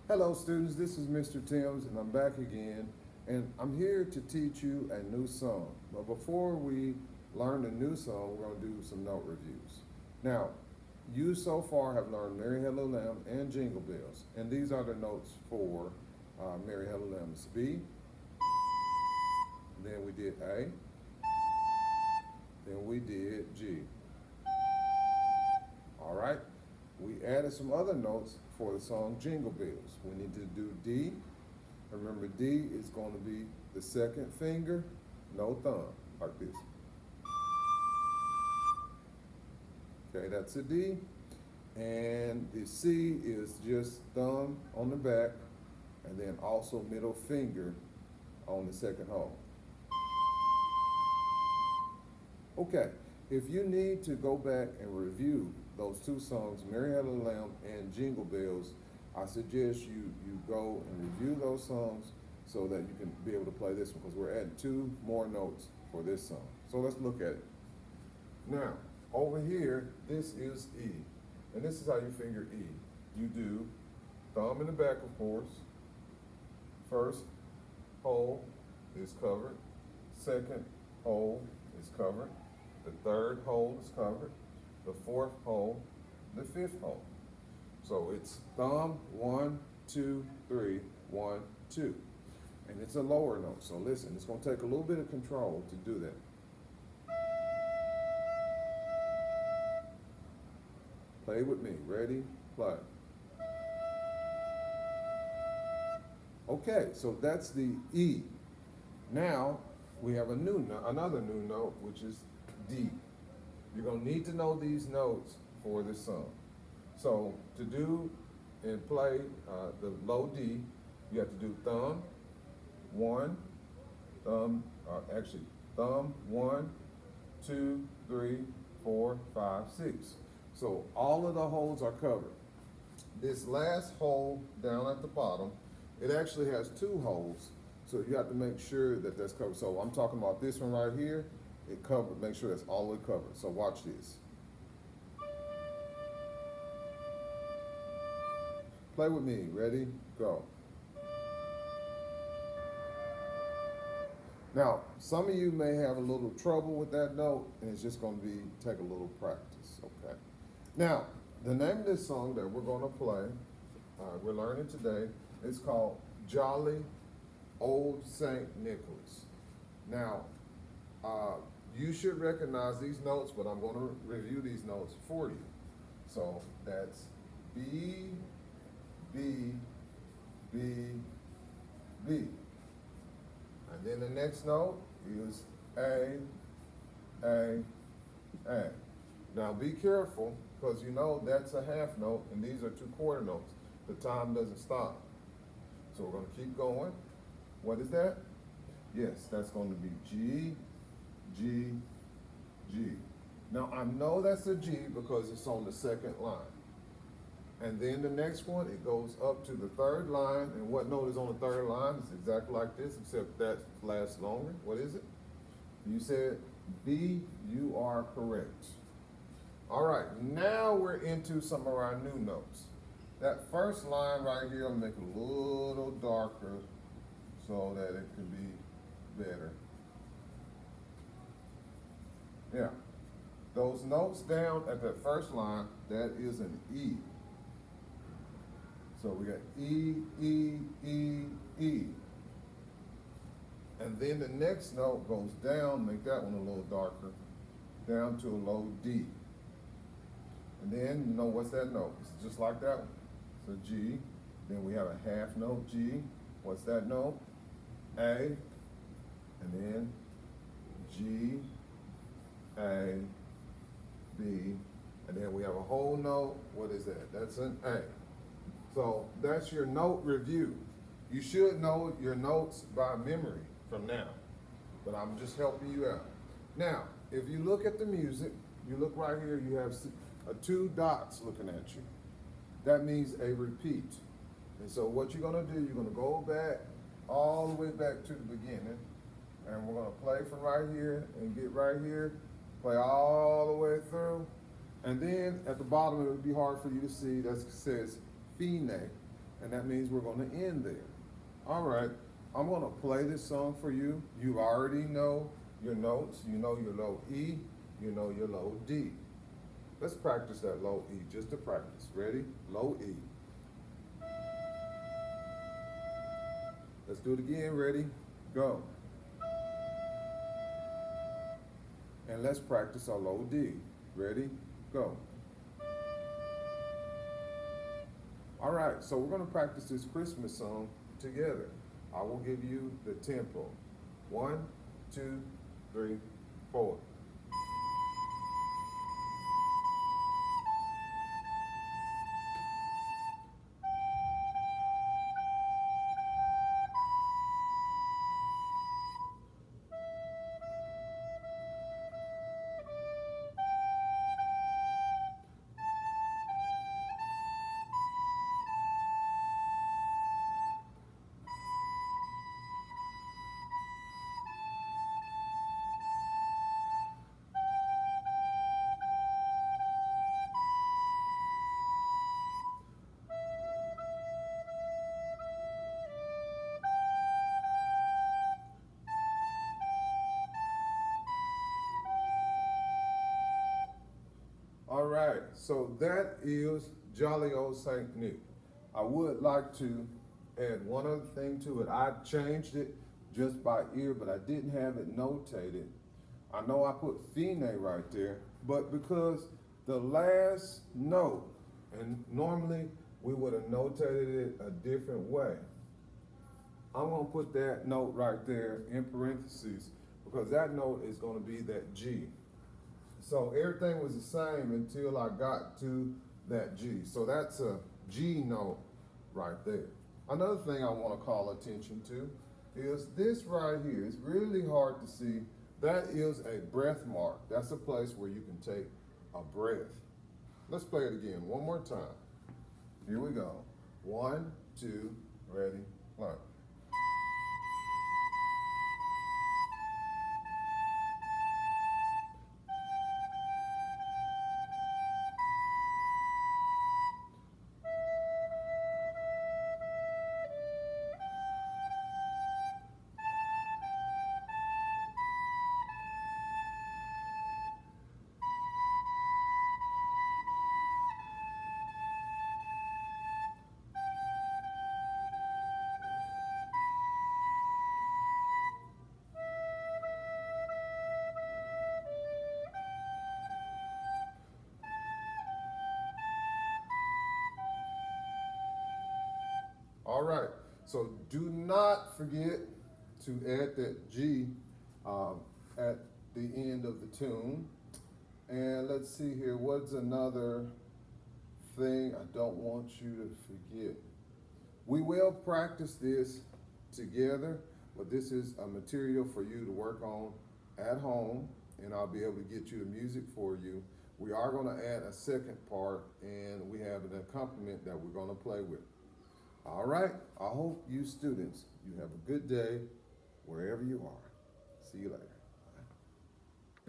Hello students, this is Mr. Timms and I'm back again and I'm here to teach you a new song. But before we learn the new song, we're going to do some note reviews. Now, you so far have learned Mary Had a Little Lamb and Jingle Bells, and these are the notes for Mary Had a Little Lamb. It's B, then we did A, then we did G. All right, we added some other notes for the song Jingle Bells. We need to do D. Remember, D is going to be the second finger, no thumb, like this. Okay, that's a D. And the C is just thumb on the back, and then also middle finger on the second hole. Okay, if you need to go back and review those two songs, Mary Had a Little Lamb and Jingle Bells, I suggest you go and review those songs so that you can be able to play this one, because we're adding two more notes for this song. So let's look at it. Now, over here, this is E. And this is how you finger E. You do thumb in the back, of course. First hole is covered. Second hole is covered. The third hole is covered. The fourth hole, the fifth hole. So it's thumb, 1, 2, 3, 1, 2. And it's a lower note. So listen, it's going to take a little bit of control to do that. Play with me. Ready? Play. Okay, so that's the E. Now we have another new note, which is D. You're going to need to know these notes for this song. So to do and play the low D, you have to do thumb, 1, thumb 1, 2, 3, 4, 5, 6. So all of the holes are covered. This last hole down at the bottom, it actually has two holes, so you have to make sure that that's covered. So I'm talking about this one right here. It covered. Make sure that's all the way covered. So watch this. Play with me. Ready? Go. Now, some of you may have a little trouble with that note, and it's just going to take a little practice. Okay. Now, the name of this song that we're going to play, we're learning today, is called Jolly Old St. Nicholas. Now, you should recognize these notes, but I'm going to review these notes for you. So that's B, B, B, B. And then the next note is A, A, A. Now be careful, because you know that's a half note and these are two quarter notes. The time doesn't stop. So we're going to keep going. What is that? Yes, that's going to be G, G, G. Now I know that's a G because it's on the second line. And then the next one, it goes up to the third line. And what note is on the third line? It's exactly like this, except that lasts longer. What is it? You said B, you are correct. All right, now we're into some of our new notes. That first line right here, I'll make it a little darker so that it can be better. Yeah, those notes down at that first line, that is an E. So we got E, E, E, E. And then the next note goes down, make that one a little darker, down to a low D. And then, you know, what's that note? It's just like that one. So G. Then we have a half note G. What's that note? A. And then G, A, B. And then we have a whole note. What is that? That's an A. So that's your note review. You should know your notes by memory from now, but I'm just helping you out. Now, if you look at the music, you look right here, you have two dots looking at you. That means a repeat. And so what you're gonna do, you're gonna go back, all the way back to the beginning, and we're gonna play from right here and get right here, play all the way through, and then at the bottom it would be hard for you to see, that says Fine, and that means we're going to end there. All right, I'm going to play this song for you. You already know your notes. You know your low E, you know your low D. Let's practice that low E, just to practice. Ready? Low E. Let's do it again. Ready? Go. And let's practice our low D. Ready? Go. All right, so we're going to practice this Christmas song together. I will give you the tempo. 1, 2, 3, 4. All right, so that is Jolly Old Saint Nick. I would like to add one other thing to it. I changed it just by ear, but I didn't have it notated. I know I put Fine right there, but because the last note, and normally we would have notated it a different way, I'm gonna put that note right there in parentheses because that note is gonna be that G. So everything was the same until I got to that G. So that's a G note right there. Another thing I want to call attention to is this right here. It's really hard to see. That is a breath mark. That's a place where you can take a breath. Let's play it again one more time. Here we go. 1, 2, ready, learn. All right, so do not forget to add that G at the end of the tune. And let's see here, what's another thing I don't want you to forget? We will practice this together, but this is a material for you to work on at home, and I'll be able to get you the music for you. We are going to add a second part, and we have an accompaniment that we're going to play with. All right, I hope you students, you have a good day wherever you are. See you later.